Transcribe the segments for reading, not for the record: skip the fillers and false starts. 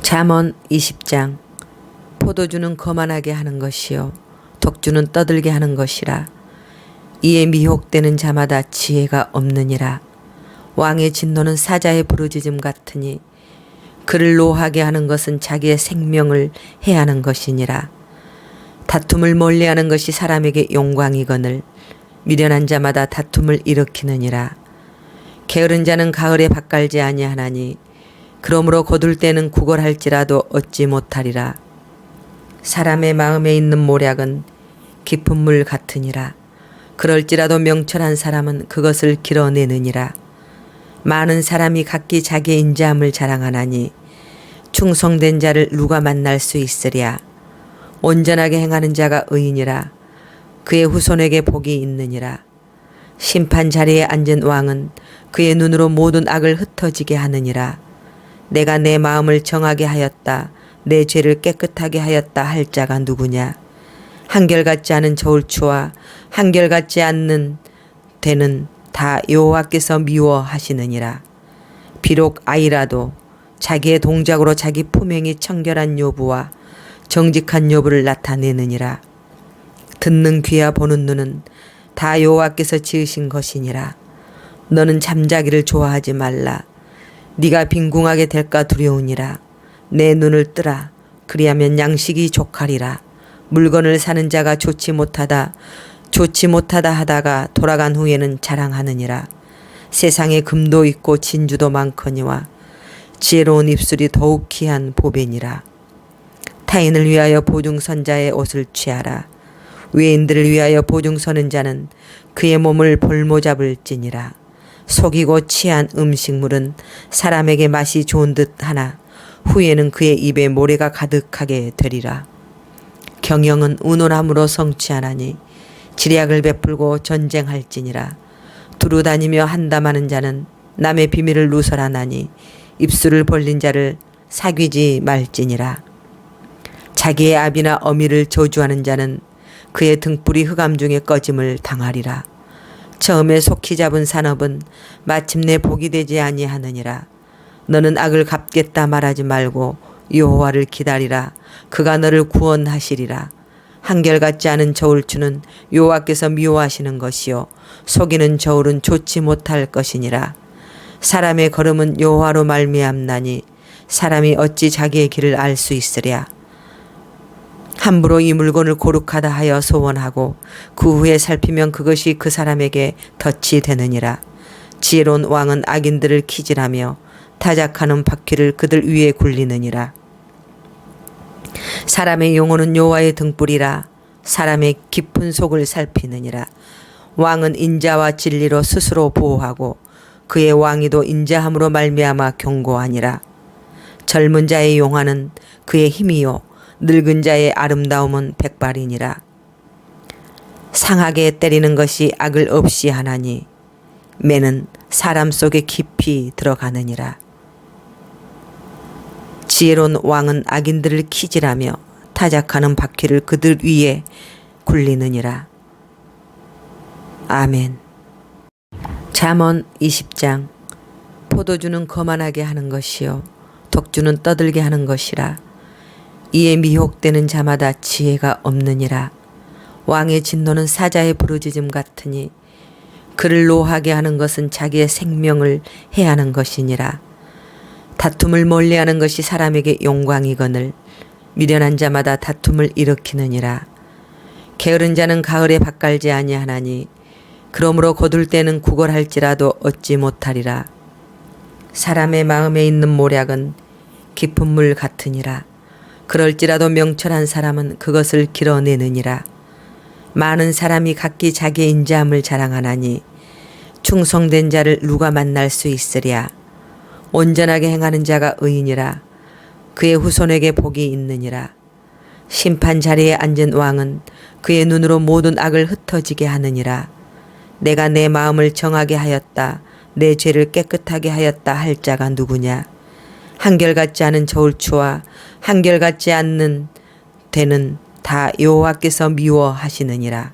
잠언 20장. 포도주는 거만하게 하는 것이요 독주는 떠들게 하는 것이라. 이에 미혹되는 자마다 지혜가 없느니라. 왕의 진노는 사자의 부르짖음 같으니 그를 노하게 하는 것은 자기의 생명을 해하는 것이니라. 다툼을 멀리하는 것이 사람에게 영광이거늘 미련한 자마다 다툼을 일으키느니라. 게으른 자는 가을에 밭갈지 아니하나니 그러므로 거둘 때는 구걸할지라도 얻지 못하리라. 사람의 마음에 있는 모략은 깊은 물 같으니라. 그럴지라도 명철한 사람은 그것을 길어내느니라. 많은 사람이 각기 자기의 인자함을 자랑하나니 충성된 자를 누가 만날 수 있으랴. 온전하게 행하는 자가 의인이라. 그의 후손에게 복이 있느니라. 심판 자리에 앉은 왕은 그의 눈으로 모든 악을 흩어지게 하느니라. 내가 내 마음을 정하게 하였다. 내 죄를 깨끗하게 하였다 할 자가 누구냐. 한결같지 않은 저울추와 한결같지 않는 대는 다 여호와께서 미워하시느니라. 비록 아이라도 자기의 동작으로 자기 품행이 청결한 여부와 정직한 여부를 나타내느니라. 듣는 귀와 보는 눈은 다 여호와께서 지으신 것이니라. 너는 잠자기를 좋아하지 말라. 네가 빈궁하게 될까 두려우니라. 내 눈을 뜨라. 그리하면 양식이 족하리라. 물건을 사는 자가 좋지 못하다 하다가 돌아간 후에는 자랑하느니라. 세상에 금도 있고 진주도 많거니와 지혜로운 입술이 더욱 귀한 보배니라. 타인을 위하여 보증선자의 옷을 취하라. 외인들을 위하여 보증서는 자는 그의 몸을 볼모잡을지니라. 속이고 취한 음식물은 사람에게 맛이 좋은 듯 하나 후에는 그의 입에 모래가 가득하게 되리라. 경영은 운운함으로 성취하나니 지략을 베풀고 전쟁할지니라. 두루다니며 한담하는 자는 남의 비밀을 누설하나니 입술을 벌린 자를 사귀지 말지니라. 자기의 아비나 어미를 저주하는 자는 그의 등불이 흑암 중에 꺼짐을 당하리라. 처음에 속히 잡은 산업은 마침내 복이 되지 아니하느니라. 너는 악을 갚겠다 말하지 말고 여호와를 기다리라. 그가 너를 구원하시리라. 한결같지 않은 저울추는 여호와께서 미워하시는 것이요 속이는 저울은 좋지 못할 것이니라. 사람의 걸음은 여호와로 말미암나니 사람이 어찌 자기의 길을 알 수 있으랴. 함부로 이 물건을 고룩하다 하여 소원하고 그 후에 살피면 그것이 그 사람에게 덫이 되느니라. 지혜로운 왕은 악인들을 키질하며 타작하는 바퀴를 그들 위에 굴리느니라. 사람의 영혼은 여호와의 등불이라. 사람의 깊은 속을 살피느니라. 왕은 인자와 진리로 스스로 보호하고 그의 왕위도 인자함으로 말미암아 견고하니라. 젊은 자의 용화는 그의 힘이요 늙은 자의 아름다움은 백발이니라. 상하게 때리는 것이 악을 없이 하나니 매는 사람 속에 깊이 들어가느니라. 지혜로운 왕은 악인들을 키질하며 타작하는 바퀴를 그들 위에 굴리느니라. 아멘. 잠언 20장. 포도주는 거만하게 하는 것이요 독주는 떠들게 하는 것이라. 이에 미혹되는 자마다 지혜가 없느니라. 왕의 진노는 사자의 부르짖음 같으니 그를 노하게 하는 것은 자기의 생명을 해하는 것이니라. 다툼을 멀리하는 것이 사람에게 영광이거늘 미련한 자마다 다툼을 일으키느니라. 게으른 자는 가을에 밭갈지 아니하나니 그러므로 거둘 때는 구걸할지라도 얻지 못하리라. 사람의 마음에 있는 모략은 깊은 물 같으니라. 그럴지라도 명철한 사람은 그것을 길어내느니라. 많은 사람이 각기 자기의 인자함을 자랑하나니 충성된 자를 누가 만날 수 있으랴. 온전하게 행하는 자가 의인이라. 그의 후손에게 복이 있느니라. 심판 자리에 앉은 왕은 그의 눈으로 모든 악을 흩어지게 하느니라. 내가 내 마음을 정하게 하였다. 내 죄를 깨끗하게 하였다 할 자가 누구냐. 한결같지 않은 저울추와 한결같지 않는 대는 다 여호와께서 미워하시느니라.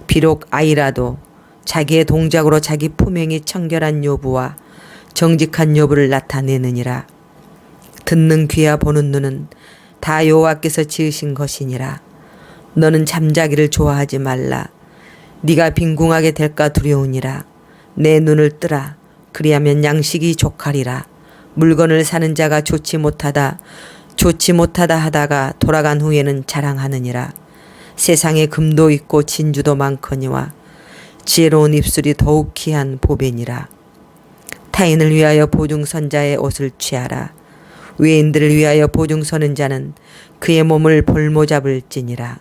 비록 아이라도 자기의 동작으로 자기 품행이 청결한 여부와 정직한 여부를 나타내느니라. 듣는 귀와 보는 눈은 다 여호와께서 지으신 것이니라. 너는 잠자기를 좋아하지 말라. 네가 빈궁하게 될까 두려우니라. 내 눈을 뜨라. 그리하면 양식이 족하리라. 물건을 사는 자가 좋지 못하다 하다가 돌아간 후에는 자랑하느니라. 세상에 금도 있고 진주도 많거니와 지혜로운 입술이 더욱 귀한 보배니라. 타인을 위하여 보증선자의 옷을 취하라. 외인들을 위하여 보증서는 자는 그의 몸을 볼모잡을지니라.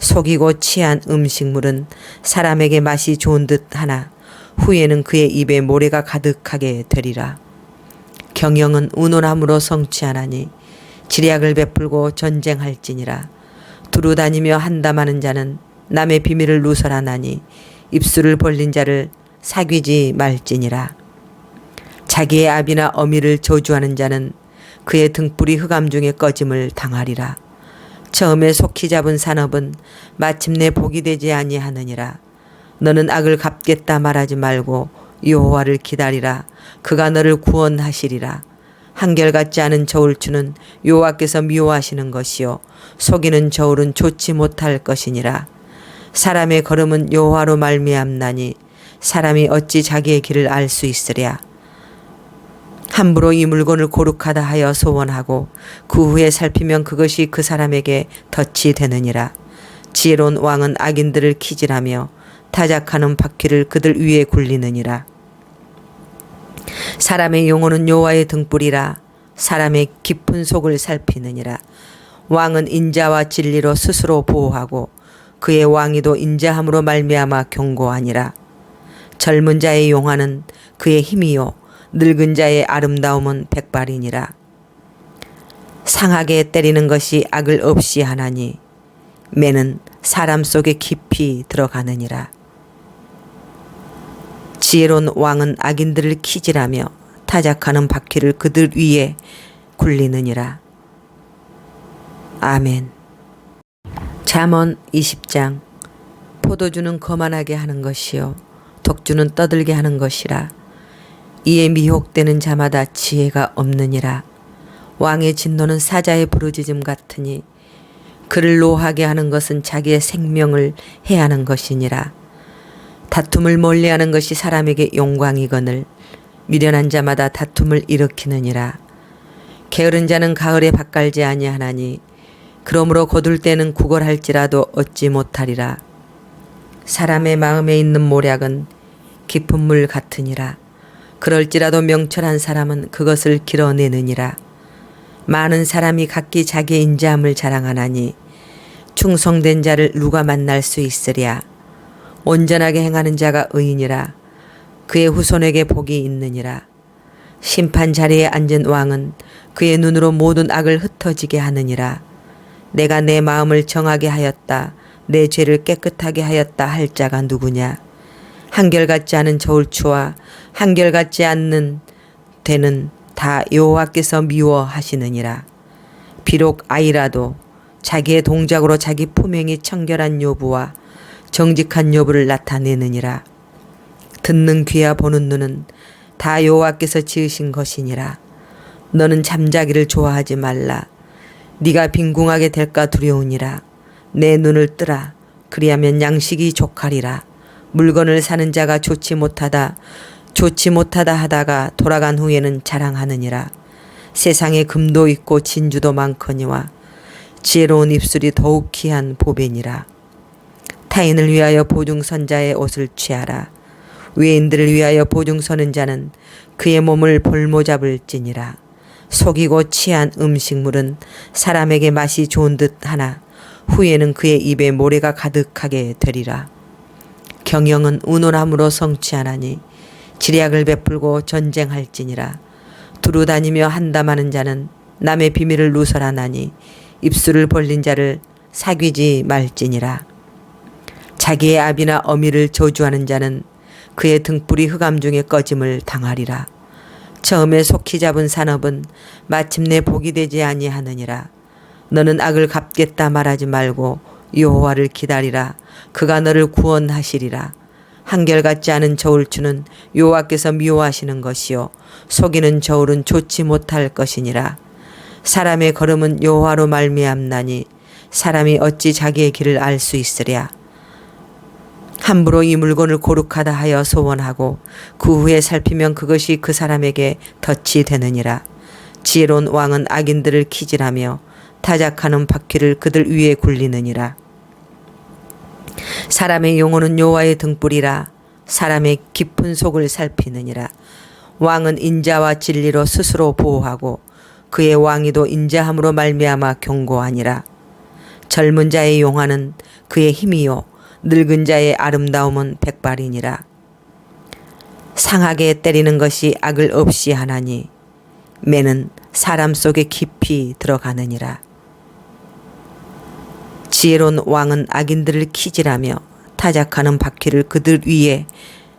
속이고 취한 음식물은 사람에게 맛이 좋은 듯 하나 후에는 그의 입에 모래가 가득하게 되리라. 경영은 운운함으로 성취하나니 지략을 베풀고 전쟁할지니라. 두루다니며 한담하는 자는 남의 비밀을 누설하나니 입술을 벌린 자를 사귀지 말지니라. 자기의 아비나 어미를 저주하는 자는 그의 등불이 흑암 중에 꺼짐을 당하리라. 처음에 속히 잡은 산업은 마침내 복이 되지 아니하느니라. 너는 악을 갚겠다 말하지 말고 여호와를 기다리라. 그가 너를 구원하시리라. 한결같지 않은 저울추는 여호와께서 미워하시는 것이요 속이는 저울은 좋지 못할 것이니라. 사람의 걸음은 여호와로 말미암나니 사람이 어찌 자기의 길을 알 수 있으랴. 함부로 이 물건을 고룩하다 하여 소원하고 그 후에 살피면 그것이 그 사람에게 덫이 되느니라. 지혜로운 왕은 악인들을 키질하며 타작하는 바퀴를 그들 위에 굴리느니라. 사람의 영혼은 여호와의 등불이라. 사람의 깊은 속을 살피느니라. 왕은 인자와 진리로 스스로 보호하고 그의 왕위도 인자함으로 말미암아 견고하니라. 젊은 자의 용화는 그의 힘이요 늙은 자의 아름다움은 백발이니라. 상하게 때리는 것이 악을 없이 하나니 매는 사람 속에 깊이 들어가느니라. 지혜로운 왕은 악인들을 키질하며 타작하는 바퀴를 그들 위에 굴리느니라. 아멘. 잠언 20장. 포도주는 거만하게 하는 것이요 독주는 떠들게 하는 것이라. 이에 미혹되는 자마다 지혜가 없느니라. 왕의 진노는 사자의 부르짖음 같으니 그를 노하게 하는 것은 자기의 생명을 해하는 것이니라. 다툼을 멀리하는 것이 사람에게 영광이거늘 미련한 자마다 다툼을 일으키느니라. 게으른 자는 가을에 밭갈지 아니하나니 그러므로 거둘 때는 구걸할지라도 얻지 못하리라. 사람의 마음에 있는 모략은 깊은 물 같으니라. 그럴지라도 명철한 사람은 그것을 길어내느니라. 많은 사람이 각기 자기의 인자함을 자랑하나니 충성된 자를 누가 만날 수 있으랴. 온전하게 행하는 자가 의인이라. 그의 후손에게 복이 있느니라. 심판 자리에 앉은 왕은 그의 눈으로 모든 악을 흩어지게 하느니라. 내가 내 마음을 정하게 하였다. 내 죄를 깨끗하게 하였다 할 자가 누구냐. 한결같지 않은 저울추와 한결같지 않는 대는 다 여호와께서 미워하시느니라. 비록 아이라도 자기의 동작으로 자기 품행이 청결한 여부와 정직한 여부를 나타내느니라. 듣는 귀와 보는 눈은 다 여호와께서 지으신 것이니라. 너는 잠자기를 좋아하지 말라. 네가 빈궁하게 될까 두려우니라. 내 눈을 뜨라. 그리하면 양식이 족하리라. 물건을 사는 자가 좋지 못하다 하다가 돌아간 후에는 자랑하느니라. 세상에 금도 있고 진주도 많거니와 지혜로운 입술이 더욱 귀한 보배니라. 타인을 위하여 보증선자의 옷을 취하라. 외인들을 위하여 보증서는 자는 그의 몸을 볼모잡을지니라. 속이고 취한 음식물은 사람에게 맛이 좋은 듯 하나 후에는 그의 입에 모래가 가득하게 되리라. 경영은 운운함으로 성취하나니 지략을 베풀고 전쟁할지니라. 두루다니며 한담하는 자는 남의 비밀을 누설하나니 입술을 벌린 자를 사귀지 말지니라. 자기의 아비나 어미를 저주하는 자는 그의 등불이 흑암 중에 꺼짐을 당하리라. 처음에 속히 잡은 산업은 마침내 복이 되지 아니하느니라. 너는 악을 갚겠다 말하지 말고 여호와를 기다리라. 그가 너를 구원하시리라. 한결같지 않은 저울추는 여호와께서 미워하시는 것이요 속이는 저울은 좋지 못할 것이니라. 사람의 걸음은 여호와로 말미암나니 사람이 어찌 자기의 길을 알 수 있으랴. 함부로 이 물건을 고룩하다 하여 소원하고 그 후에 살피면 그것이 그 사람에게 덫이 되느니라. 지혜로운 왕은 악인들을 키질하며 타작하는 바퀴를 그들 위에 굴리느니라. 사람의 용어는 여호와의 등불이라. 사람의 깊은 속을 살피느니라. 왕은 인자와 진리로 스스로 보호하고 그의 왕위도 인자함으로 말미암아 견고하니라. 젊은 자의 용화는 그의 힘이요 늙은 자의 아름다움은 백발이니라. 상하게 때리는 것이 악을 없이 하나니 매는 사람 속에 깊이 들어가느니라. 지혜로운 왕은 악인들을 키질하며 타작하는 바퀴를 그들 위에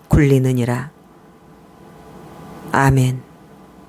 굴리느니라. 아멘.